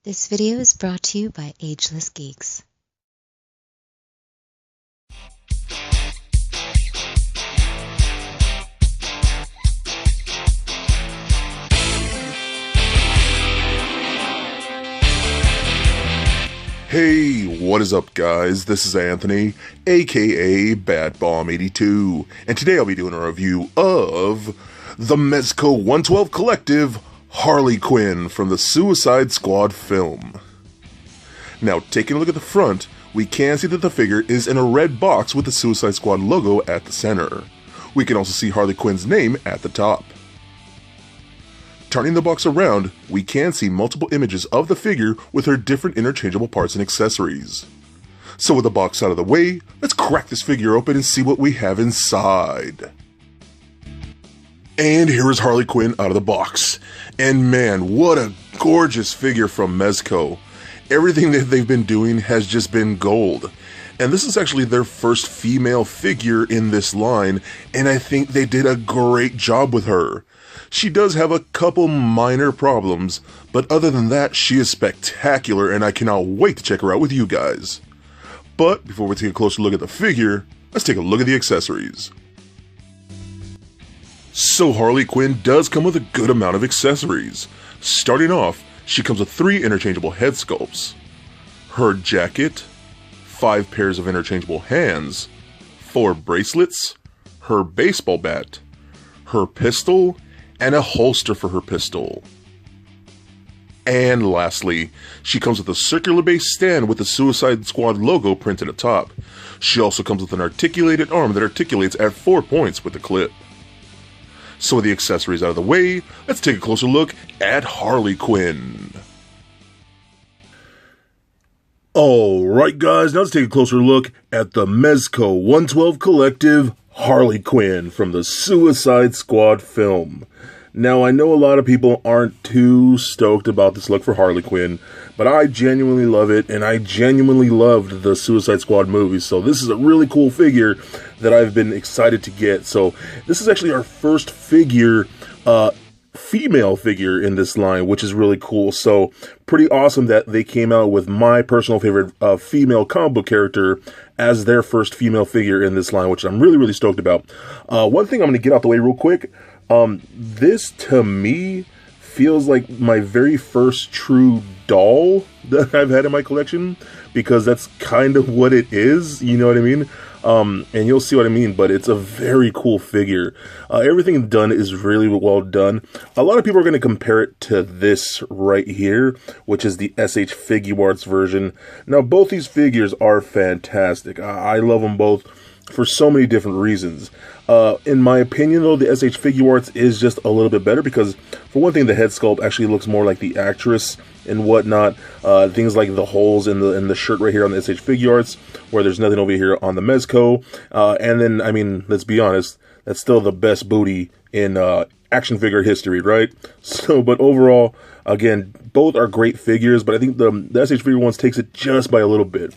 This video is brought to you by Ageless Geeks. Hey, what is up guys? This is Anthony, aka BadBomb82, and today I'll be doing a review of the Mezco 112 Collective Harley Quinn from the Suicide Squad film. Now, taking a look at the front, we can see that the figure is in a red box with the Suicide Squad logo at the center. We can also see Harley Quinn's name at the top. Turning the box around, we can see multiple images of the figure with her different interchangeable parts and accessories. So with the box out of the way, let's crack this figure open and see what we have inside. And here is Harley Quinn out of the box. And man, what a gorgeous figure from Mezco. Everything that they've been doing has just been gold. And this is actually their first female figure in this line, and I think they did a great job with her. She does have a couple minor problems, but other than that, she is spectacular and I cannot wait to check her out with you guys. But before we take a closer look at the figure, let's take a look at the accessories. So Harley Quinn does come with a good amount of accessories. Starting off, she comes with 3 interchangeable head sculpts, her jacket, 5 pairs of interchangeable hands, 4 bracelets, her baseball bat, her pistol, and a holster for her pistol. And lastly, she comes with a circular base stand with the Suicide Squad logo printed atop. She also comes with an articulated arm that articulates at 4 points with a clip. So with the accessories out of the way, let's take a closer look at Harley Quinn. Alright guys, now let's take a closer look at the Mezco 112 Collective Harley Quinn from the Suicide Squad film. Now, I know a lot of people aren't too stoked about this look for Harley Quinn, but I genuinely love it, and I genuinely loved the Suicide Squad movies, so this is a really cool figure that I've been excited to get. So, this is actually our first figure, female figure in this line, which is really cool. So, pretty awesome that they came out with my personal favorite female comic book character as their first female figure in this line, which I'm really stoked about. One thing I'm going to get out the way real quick. This to me feels like my very first true doll that I've had in my collection, because that's kind of what it is, you know what I mean? And you'll see what I mean, but it's a very cool figure. Everything done is really well done. A lot of people are going to compare it to this right here, which is the SH Figuarts version. Now, both these figures are fantastic. I love them both for so many different reasons. In my opinion, though, the SH Figuarts is just a little bit better because, for one thing, the head sculpt actually looks more like the actress and whatnot. Things like the holes in the shirt right here on the SH Figuarts, where there's nothing over here on the Mezco. And then, I mean, let's be honest, that's still the best booty in action figure history, right? So, but overall, again, both are great figures, but I think the SH Figuarts takes it just by a little bit.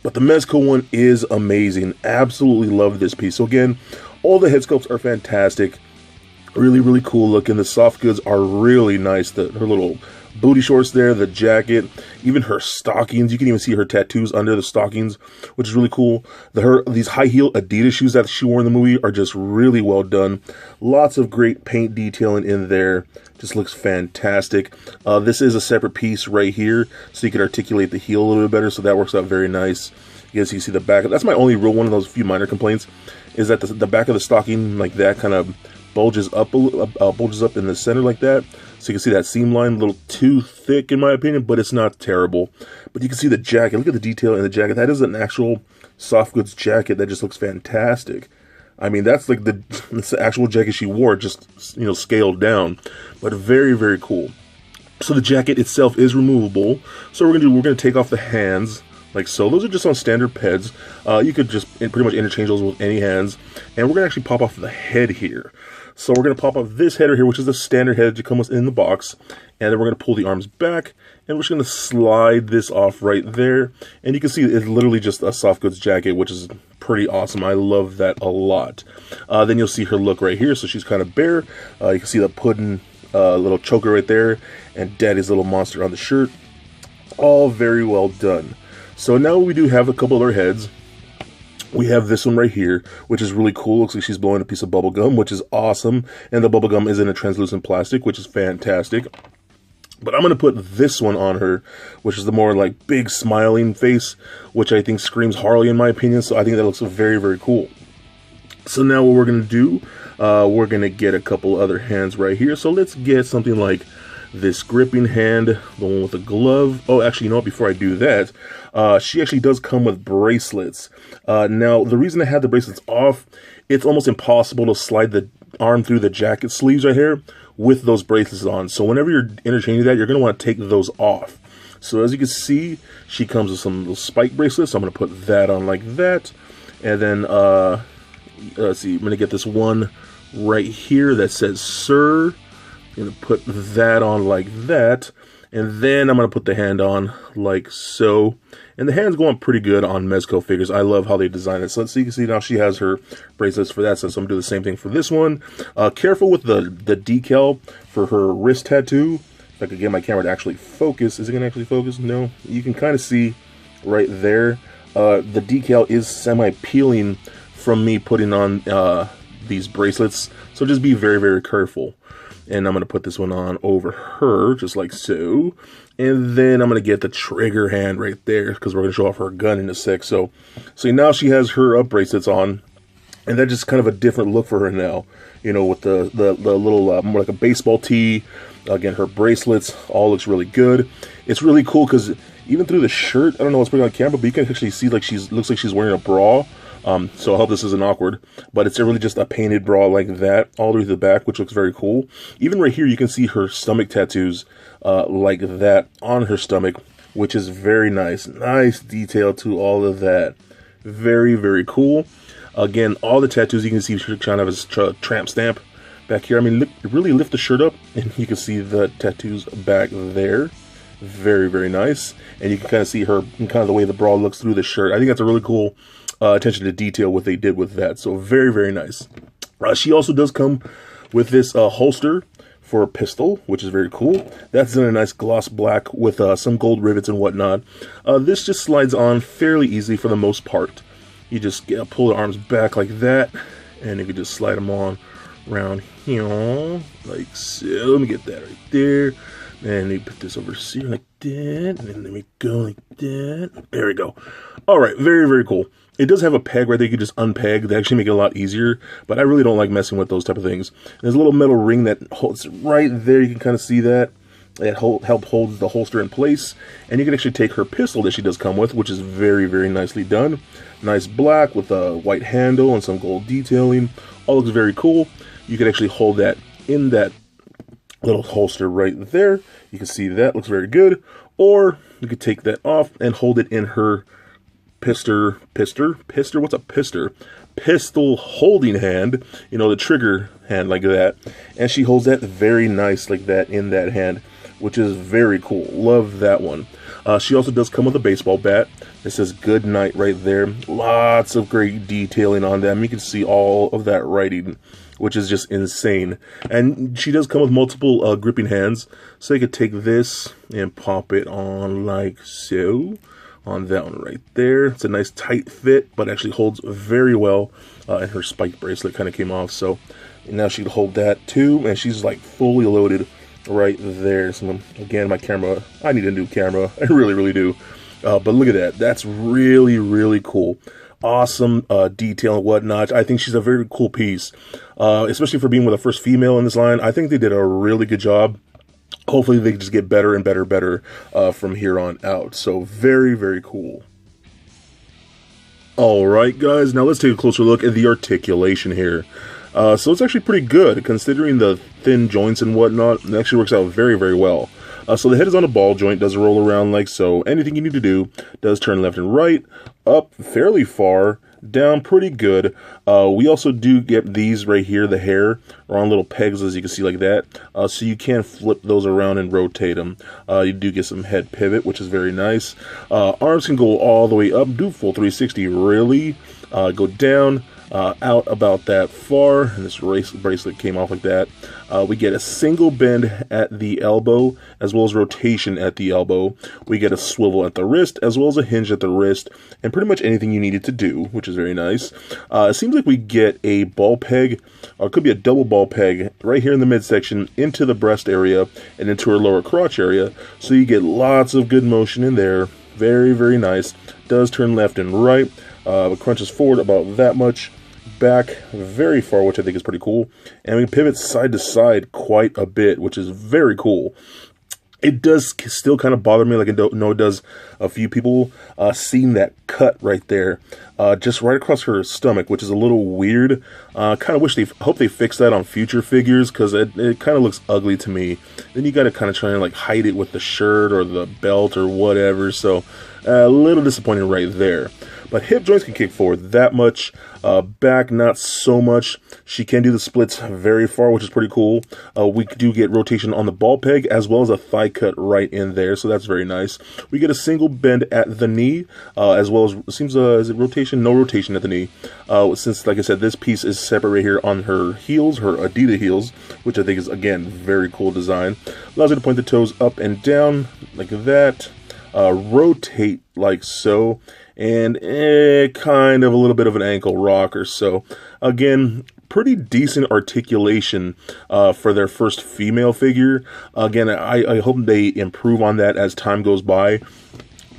But the Mezco one is amazing. Absolutely love this piece. So again, all the head sculpts are fantastic. Really cool looking. The soft goods are really nice. Her little booty shorts there, the jacket, even her stockings. You can even see her tattoos under the stockings, which is really cool. These high heel Adidas shoes that she wore in the movie are just really well done. Lots of great paint detailing in there. Just looks fantastic. This is a separate piece right here, so you can articulate the heel a little bit better, so that works out very nice. You guys can see the back. That's my only real one of those few minor complaints, is that the back of the stocking, like that, kind of bulges up in the center like that. So you can see that seam line, a little too thick in my opinion, but it's not terrible. But you can see the jacket. Look at the detail in the jacket. That is an actual soft goods jacket that just looks fantastic. I mean, that's like it's the actual jacket she wore, just, you know, scaled down, but very cool. So the jacket itself is removable. So we're gonna take off the hands like so. Those are just on standard peds. You could just pretty much interchange those with any hands, and we're gonna actually pop off the head here. So we're going to pop off this header here, which is the standard head that comes in the box. And then we're going to pull the arms back, and we're just going to slide this off right there. And you can see it's literally just a soft goods jacket, which is pretty awesome. I love that a lot. Then you'll see her look right here. So she's kind of bare. You can see the pudding little choker right there, and Daddy's little monster on the shirt. All very well done. So now we do have a couple other heads. We have this one right here, which is really cool. Looks like she's blowing a piece of bubble gum, which is awesome. And the bubble gum is in a translucent plastic, which is fantastic. But I'm going to put this one on her, which is the more like big smiling face, which I think screams Harley in my opinion. So I think that looks very, very cool. So now what we're going to do, we're going to get a couple other hands right here. So let's get something like this gripping hand, the one with the glove. Oh, actually, you know what? Before I do that, she actually does come with bracelets. Now, the reason I had the bracelets off, it's almost impossible to slide the arm through the jacket sleeves right here with those bracelets on. So whenever you're interchanging that, you're going to want to take those off. So as you can see, she comes with some little spike bracelets. So I'm going to put that on like that. And then, let's see, I'm going to get this one right here that says Sir. I'm going to put that on like that. And then I'm going to put the hand on like so. And the hand's going pretty good on Mezco figures. I love how they design it. So let's see, you can see now she has her bracelets for that. So I'm going to do the same thing for this one. Careful with the decal for her wrist tattoo. If I could get my camera to actually focus. Is it going to actually focus? No. You can kind of see right there. The decal is semi-peeling from me putting on these bracelets. So just be very, very careful. And I'm going to put this one on over her, just like so. And then I'm going to get the trigger hand right there, because we're going to show off her gun in a sec. So now she has her bracelets on. And that's just kind of a different look for her now. You know, with the little, more like a baseball tee. Again, her bracelets, all looks really good. It's really cool, because even through the shirt, I don't know what's putting on camera, but you can actually see like looks like she's wearing a bra. So I hope this isn't awkward, but it's really just a painted bra like that all the way to the back, which looks very cool. Even right here, you can see her stomach tattoos like that on her stomach, which is very nice. Nice detail to all of that. Very, very cool. Again, all the tattoos, you can see she kind of has a tramp stamp back here. I mean, really lift the shirt up, and you can see the tattoos back there. Very, very nice. And you can kind of see her, kind of the way the bra looks through the shirt. I think that's a really cool attention to detail what they did with that. So very, very nice. She also does come with this holster for a pistol, which is very cool. That's in a nice gloss black with some gold rivets and whatnot. This just slides on fairly easily for the most part. You just pull the arms back like that, and you can just slide them on around here, like so. Let me get that right there. And we put this over here like that, and then we go like that. There we go. All right, very, very cool. It does have a peg right there. You can just unpeg. They actually make it a lot easier, but I really don't like messing with those type of things. There's a little metal ring that holds right there. You can kind of see that. It help holds the holster in place, and you can actually take her pistol that she does come with, which is very, very nicely done. Nice black with a white handle and some gold detailing. All looks very cool. You can actually hold that in that little holster right there. You can see that looks very good. Or you could take that off and hold it in her pistol holding hand, you know, the trigger hand like that. And she holds that very nice like that in that hand, which is very cool. Love that one. She also does come with a baseball bat. It says good night right there. Lots of great detailing on them. You can see all of that writing, which is just insane. And she does come with multiple gripping hands. So you could take this and pop it on like so. On that one right there. It's a nice tight fit, but actually holds very well. And her spike bracelet kind of came off. So now she can hold that too. And she's like fully loaded right there. So again, my camera, I need a new camera. I really, really do. But look at that. That's really, really cool. Awesome detail and whatnot. I think she's a very cool piece, especially for being with the first female in this line. I think they did a really good job. Hopefully they just get better and better from here on out. So very, very cool. Alright guys, now let's take a closer look at the articulation here. So it's actually pretty good considering the thin joints and whatnot. It actually works out very, very well. So the head is on a ball joint, does roll around like so. Anything you need to do does turn left and right, up fairly far, down pretty good. We also do get these right here, the hair, are on little pegs as you can see like that. So you can flip those around and rotate them. You do get some head pivot, which is very nice. Arms can go all the way up, do full 360 really. Go down. out about that far, and this bracelet came off like that. We get a single bend at the elbow, as well as rotation at the elbow. We get a swivel at the wrist, as well as a hinge at the wrist, and pretty much anything you need it to do, which is very nice. It seems like we get a ball peg, or it could be a double ball peg, right here in the midsection, into the breast area, and into her lower crotch area, so you get lots of good motion in there. Very, very nice. Does turn left and right, crunches forward about that much, back very far, which I think is pretty cool, and we pivot side to side quite a bit, which is very cool. It does still kind of bother me, like I know it does a few people, seeing that cut right there, just right across her stomach, which is a little weird. Kind of hope they fix that on future figures, because it kind of looks ugly to me. Then you got to kind of try and like hide it with the shirt or the belt or whatever, so a little disappointing right there. But hip joints can kick forward that much, back not so much. She can do the splits very far, which is pretty cool. We do get rotation on the ball peg, as well as a thigh cut right in there, so that's very nice. We get a single bend at the knee, as well as, it seems, is it rotation? No rotation at the knee. Since, like I said, this piece is separate right here on her heels, her Adidas heels, which I think is, again, very cool design. Allows you to point the toes up and down, like that. Rotate like so, and kind of a little bit of an ankle rock or so. Again, pretty decent articulation for their first female figure. Again, I hope they improve on that as time goes by,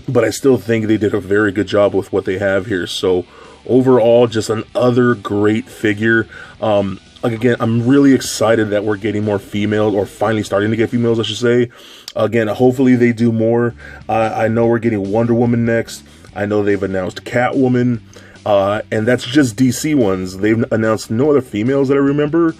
but I still think they did a very good job with what they have here. So overall, just another great figure. Again, I'm really excited that we're getting more females, or finally starting to get females, I should say. Again, hopefully they do more. I know we're getting Wonder Woman next. I know they've announced Catwoman, and that's just DC ones. They've announced no other females that I remember.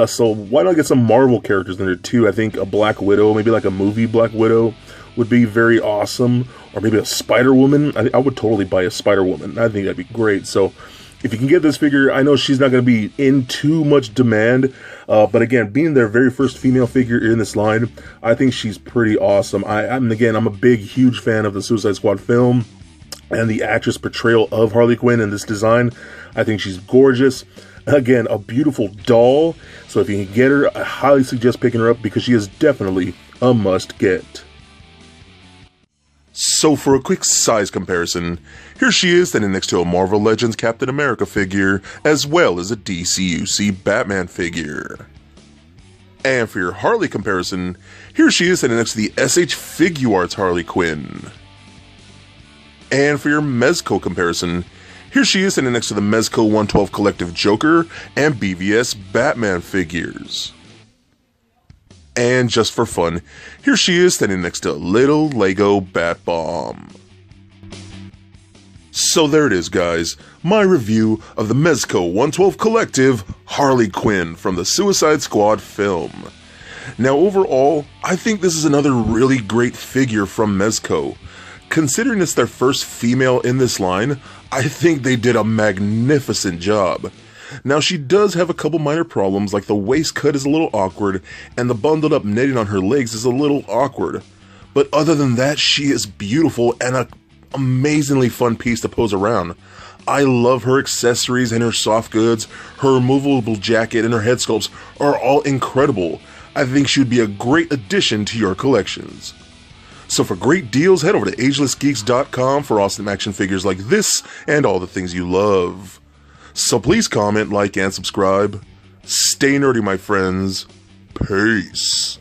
So why not get some Marvel characters in there too? I think a Black Widow, maybe like a movie Black Widow, would be very awesome. Or maybe a Spider-Woman. I would totally buy a Spider-Woman. I think that'd be great. So if you can get this figure, I know she's not going to be in too much demand, but again, being their very first female figure in this line, I think she's pretty awesome. I'm a big, huge fan of the Suicide Squad film and the actress portrayal of Harley Quinn in this design. I think she's gorgeous. Again, a beautiful doll, so if you can get her, I highly suggest picking her up, because she is definitely a must-get. So for a quick size comparison, here she is standing next to a Marvel Legends Captain America figure, as well as a DCUC Batman figure. And for your Harley comparison, here she is standing next to the SH Figuarts Harley Quinn. And for your Mezco comparison, here she is standing next to the Mezco 112 Collective Joker and BVS Batman figures. And just for fun, here she is standing next to little Lego Bat Bomb. So there it is, guys, my review of the Mezco 112 Collective Harley Quinn from the Suicide Squad film. Now overall, I think this is another really great figure from Mezco. Considering it's their first female in this line, I think they did a magnificent job. Now she does have a couple minor problems, like the waist cut is a little awkward, and the bundled up knitting on her legs is a little awkward. But other than that, she is beautiful and an amazingly fun piece to pose around. I love her accessories and her soft goods. Her removable jacket and her head sculpts are all incredible. I think she would be a great addition to your collections. So for great deals, head over to agelessgeeks.com for awesome action figures like this and all the things you love. So please comment, like, and subscribe. Stay nerdy, my friends. Peace.